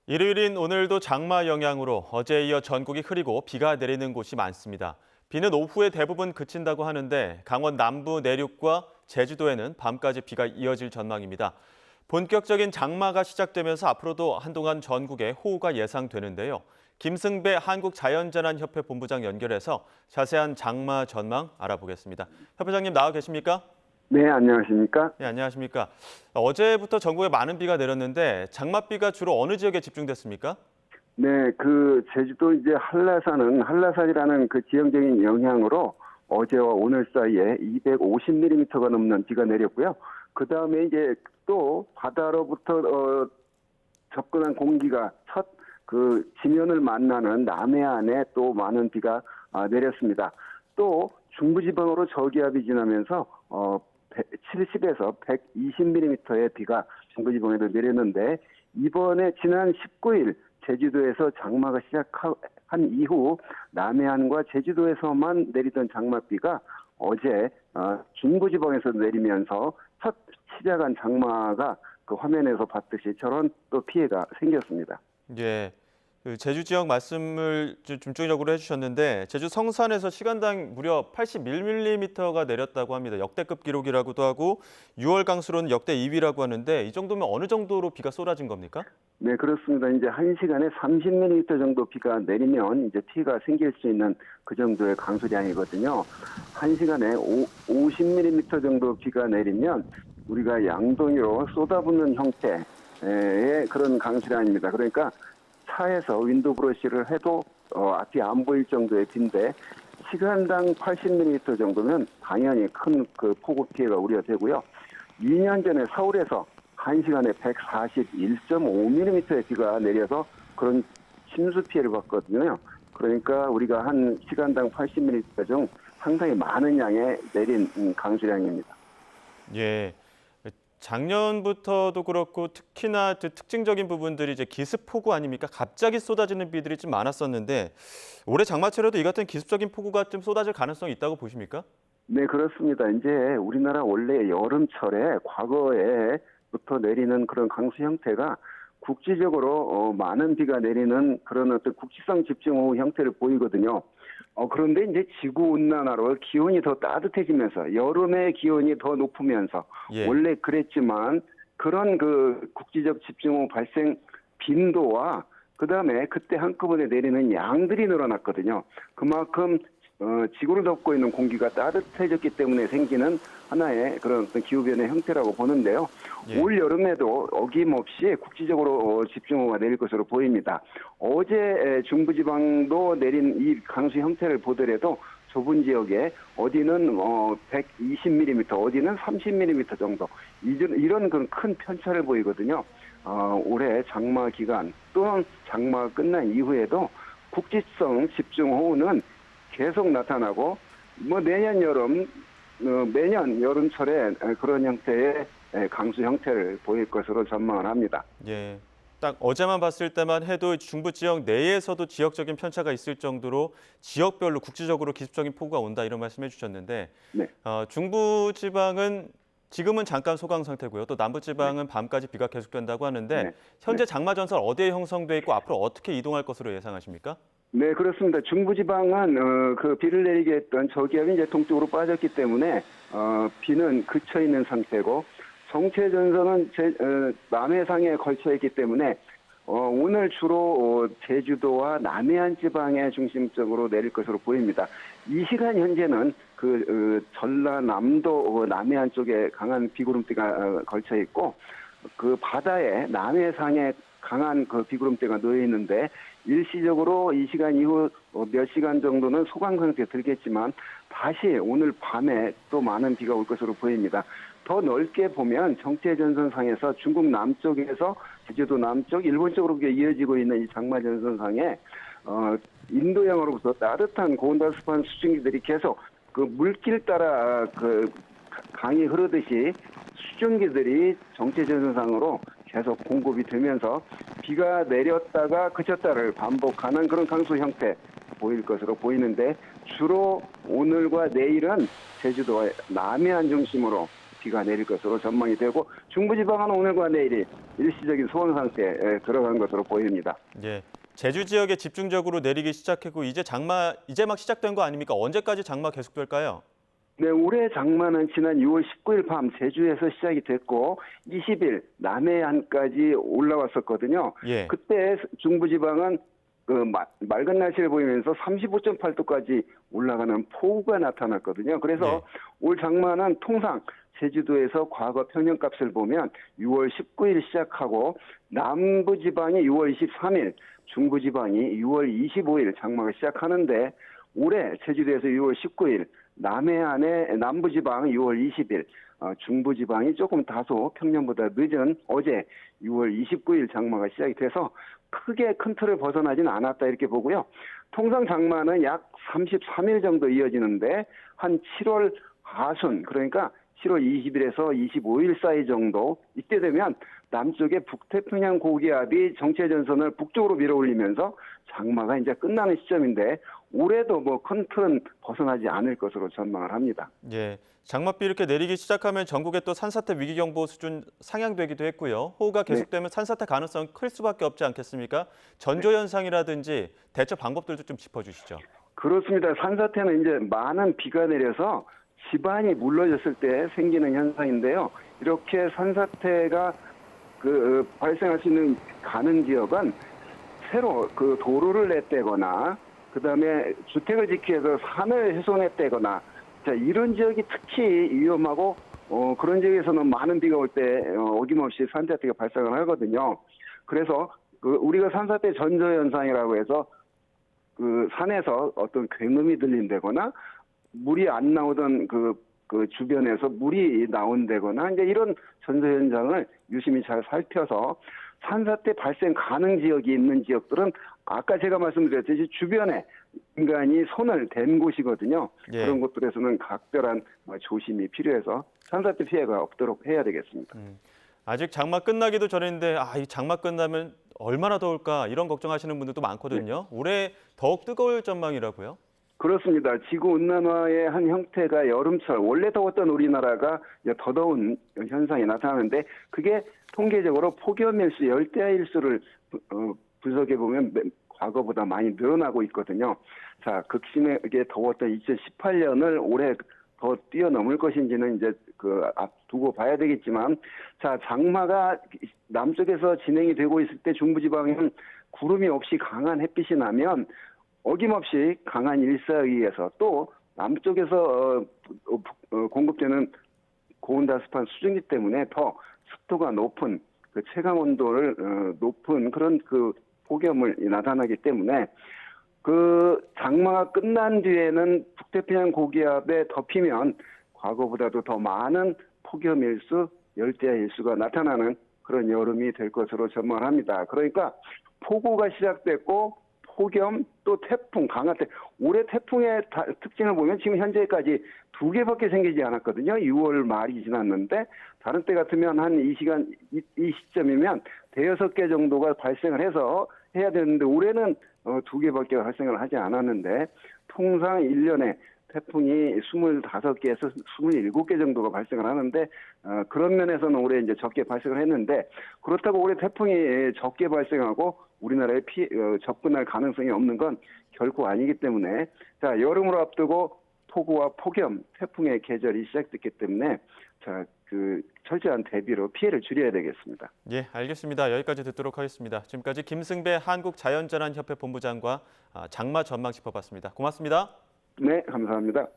일요일인 오늘도 장마 영향으로 어제에 이어 전국이 흐리고 비가 내리는 곳이 많습니다. 비는 오후에 대부분 그친다고 하는데 강원 남부 내륙과 제주도에는 밤까지 비가 이어질 전망입니다. 본격적인 장마가 시작되면서 앞으로도 한동안 전국에 호우가 예상되는데요. 김승배 한국자연재난협회 본부장 연결해서 자세한 장마 전망 알아보겠습니다. 협회장님 나와 계십니까? 네, 안녕하십니까? 네, 안녕하십니까? 어제부터 전국에 많은 비가 내렸는데 장맛비가 주로 어느 지역에 집중됐습니까? 네, 제주도 이제 한라산이라는 그 지형적인 영향으로 어제와 오늘 사이에 250mm가 넘는 비가 내렸고요. 그 다음에 이제 또 바다로부터 접근한 공기가 첫 그 지면을 만나는 남해안에 또 많은 비가 내렸습니다. 또 중부지방으로 저기압이 지나면서 70에서 120mm의 비가 중부지방에도 내렸는데 이번에 지난 19일 제주도에서 장마가 시작한 이후 남해안과 제주도에서만 내리던 장맛비가 어제 중부지방에서 내리면서 첫 시작한 장마가 그 화면에서 봤듯이 저런 또 피해가 생겼습니다. 예, 그 제주 지역 말씀을 중점적으로 해주셨는데 제주 성산에서 시간당 무려 81mm가 내렸다고 합니다. 역대급 기록이라고도 하고 6월 강수로는 역대 2위라고 하는데 이 정도면 어느 정도로 비가 쏟아진 겁니까? 네, 그렇습니다. 이제 1시간에 30mm 정도 비가 내리면 이제 피해가 생길 수 있는 그 정도의 강수량이거든요. 1시간에 50mm 정도 비가 내리면 우리가 양동이로 쏟아붓는 형태의 그런 강수량입니다. 그러니까 차에서 윈도우 브러쉬를 해도 앞이 안 보일 정도의 비인데 시간당 80mm 정도면 당연히 큰 그 폭우 피해가 우려되고요. 2년 전에 서울에서 1시간에 141.5mm의 비가 내려서 그런 침수 피해를 봤거든요. 그러니까 우리가 한 시간당 80mm 중 상당히 많은 양의 내린 강수량입니다. 예, 작년부터도 그렇고 특히나 특징적인 부분들이 이제 기습폭우 아닙니까? 갑자기 쏟아지는 비들이 좀 많았었는데 올해 장마철에도 이 같은 기습적인 폭우가 좀 쏟아질 가능성이 있다고 보십니까? 네, 그렇습니다. 이제 우리나라 원래 여름철에 과거에부터 내리는 그런 강수 형태가 국지적으로 많은 비가 내리는 그런 어떤 국지성 집중호우 형태를 보이거든요. 그런데 이제 지구 온난화로 기온이 더 따뜻해지면서 여름의 기온이 더 높으면서 예. 원래 그랬지만 그런 그 국지적 집중호우 발생 빈도와 그다음에 그때 한꺼번에 내리는 양들이 늘어났거든요. 그만큼 지구를 덮고 있는 공기가 따뜻해졌기 때문에 생기는 하나의 그런 어떤 기후변의 형태라고 보는데요. 예. 올 여름에도 어김없이 국지적으로 집중호우가 내릴 것으로 보입니다. 어제 중부지방도 내린 이 강수 형태를 보더라도 좁은 지역에 어디는 120mm, 어디는 30mm 정도 이런 그런 큰 편차를 보이거든요. 올해 장마 기간 또는 장마가 끝난 이후에도 국지성 집중호우는 계속 나타나고 매년 여름철에 그런 형태의 강수 형태를 보일 것으로 전망을 합니다. 예. 딱 어제만 봤을 때만 해도 중부 지역 내에서도 지역적인 편차가 있을 정도로 지역별로 국지적으로 기습적인 폭우가 온다 이런 말씀해 주셨는데 네. 중부 지방은 지금은 잠깐 소강 상태고요. 또 남부 지방은 네. 밤까지 비가 계속된다고 하는데 네. 현재 네. 장마 전선 어디에 형성돼 있고 앞으로 어떻게 이동할 것으로 예상하십니까? 네, 그렇습니다. 중부지방은 그 비를 내리게 했던 저기압이 이제 동쪽으로 빠졌기 때문에 비는 그쳐 있는 상태고 정체 전선은 남해상에 걸쳐 있기 때문에 오늘 주로 제주도와 남해안 지방에 중심적으로 내릴 것으로 보입니다. 이 시간 현재는 전라남도 남해안 쪽에 강한 비구름대가 걸쳐 있고 그 바다에 남해상에 강한 그 비구름대가 놓여 있는데 일시적으로 이 시간 이후 몇 시간 정도는 소강 상태에 들겠지만 다시 오늘 밤에 또 많은 비가 올 것으로 보입니다. 더 넓게 보면 정체전선상에서 중국 남쪽에서 제주도 남쪽, 일본 쪽으로 이어지고 있는 이 장마전선상에 인도양으로부터 따뜻한 고온다습한 수증기들이 계속 그 물길 따라 그 강이 흐르듯이 수증기들이 정체전선상으로 계속 공급이 되면서 비가 내렸다가 그쳤다를 반복하는 그런 강수 형태 보일 것으로 보이는데 주로 오늘과 내일은 제주도와 남해안 중심으로 비가 내릴 것으로 전망이 되고 중부지방은 오늘과 내일이 일시적인 소원 상태에 들어간 것으로 보입니다. 예. 제주 지역에 집중적으로 내리기 시작했고 이제 막 시작된 거 아닙니까? 언제까지 장마 계속될까요? 네, 올해 장마는 지난 6월 19일 밤 제주에서 시작이 됐고 20일 남해안까지 올라왔었거든요. 예. 그때 중부지방은 맑은 날씨를 보이면서 35.8도까지 올라가는 폭우가 나타났거든요. 그래서 올 장마는 통상 제주도에서 과거 평년값을 보면 6월 19일 시작하고 남부지방이 6월 23일, 중부지방이 6월 25일 장마가 시작하는데 올해 제주도에서 6월 19일, 남해안의 남부지방 6월 20일, 중부지방이 조금 다소 평년보다 늦은 어제 6월 29일 장마가 시작이 돼서 크게 큰 틀을 벗어나진 않았다 이렇게 보고요. 통상 장마는 약 33일 정도 이어지는데 한 7월 하순 그러니까 7월 20일에서 25일 사이 정도 이때 되면 남쪽의 북태평양 고기압이 정체 전선을 북쪽으로 밀어올리면서 장마가 이제 끝나는 시점인데 올해도 뭐 큰 틀은 벗어나지 않을 것으로 전망을 합니다. 예. 장맛비 이렇게 내리기 시작하면 전국에 또 산사태 위기경보 수준 상향되기도 했고요. 호우가 계속되면 산사태 가능성이 클 수밖에 없지 않겠습니까? 전조현상이라든지 대처 방법들도 좀 짚어주시죠. 그렇습니다. 산사태는 이제 많은 비가 내려서 지반이 물러졌을 때 생기는 현상인데요. 이렇게 산사태가 발생할 수 있는 가는 지역은 새로 도로를 냈대거나 그다음에 주택을 짓기 위해서 산을 훼손했대거나 자, 이런 지역이 특히 위험하고 그런 지역에서는 많은 비가 올 때 어김없이 산사태가 발생을 하거든요. 그래서 우리가 산사태 전조 현상이라고 해서 산에서 어떤 굉음이 들린다거나 물이 안 나오던 그 주변에서 물이 나온다거나 이제 이런 전조 현상을 유심히 잘 살펴서 산사태 발생 가능 지역이 있는 지역들은 아까 제가 말씀드렸듯이 주변에 인간이 손을 댄 곳이거든요. 예. 그런 곳들에서는 각별한 조심이 필요해서 산사태 피해가 없도록 해야 되겠습니다. 아직 장마 끝나기도 전인데 이 장마 끝나면 얼마나 더울까 이런 걱정하시는 분들도 많거든요. 올해 더욱 뜨거울 전망이라고요? 그렇습니다. 지구온난화의 한 형태가 여름철, 원래 더웠던 우리나라가 이제 더 더운 현상이 나타나는데 그게 통계적으로 폭염일수, 열대야일수를 분석해보면 과거보다 많이 늘어나고 있거든요. 자, 극심하게 더웠던 2018년을 올해 더 뛰어넘을 것인지는 이제 앞두고 봐야 되겠지만, 자, 장마가 남쪽에서 진행이 되고 있을 때 중부지방에는 구름이 없이 강한 햇빛이 나면 어김없이 강한 일사의에서 또 남쪽에서 공급되는 고온다습한 수증기 때문에 더 습도가 높은 체감 온도를 높은 그런 폭염을 나타나기 때문에 장마가 끝난 뒤에는 북태평양 고기압에 덮이면 과거보다도 더 많은 폭염일수, 열대야일수가 나타나는 그런 여름이 될 것으로 전망합니다. 그러니까 폭우가 시작됐고 폭염 또 태풍, 강화태. 올해 태풍의 특징을 보면 지금 현재까지 2개밖에 생기지 않았거든요. 6월 말이 지났는데 다른 때 같으면 한 이 시점이면 5-6개 정도가 발생을 해서 해야 되는데 올해는 2개밖에 발생을 하지 않았는데 통상 1년에 태풍이 25개에서 27개 정도가 발생을 하는데 그런 면에서는 올해 이제 적게 발생을 했는데 그렇다고 올해 태풍이 적게 발생하고 우리나라에 접근할 가능성이 없는 건 결코 아니기 때문에 자, 여름을 앞두고 폭우와 폭염, 태풍의 계절이 시작됐기 때문에 자, 철저한 대비로 피해를 줄여야 되겠습니다. 예, 알겠습니다. 여기까지 듣도록 하겠습니다. 지금까지 김승배 한국자연재난협회 본부장과 장마 전망 짚어봤습니다. 고맙습니다. 네, 감사합니다.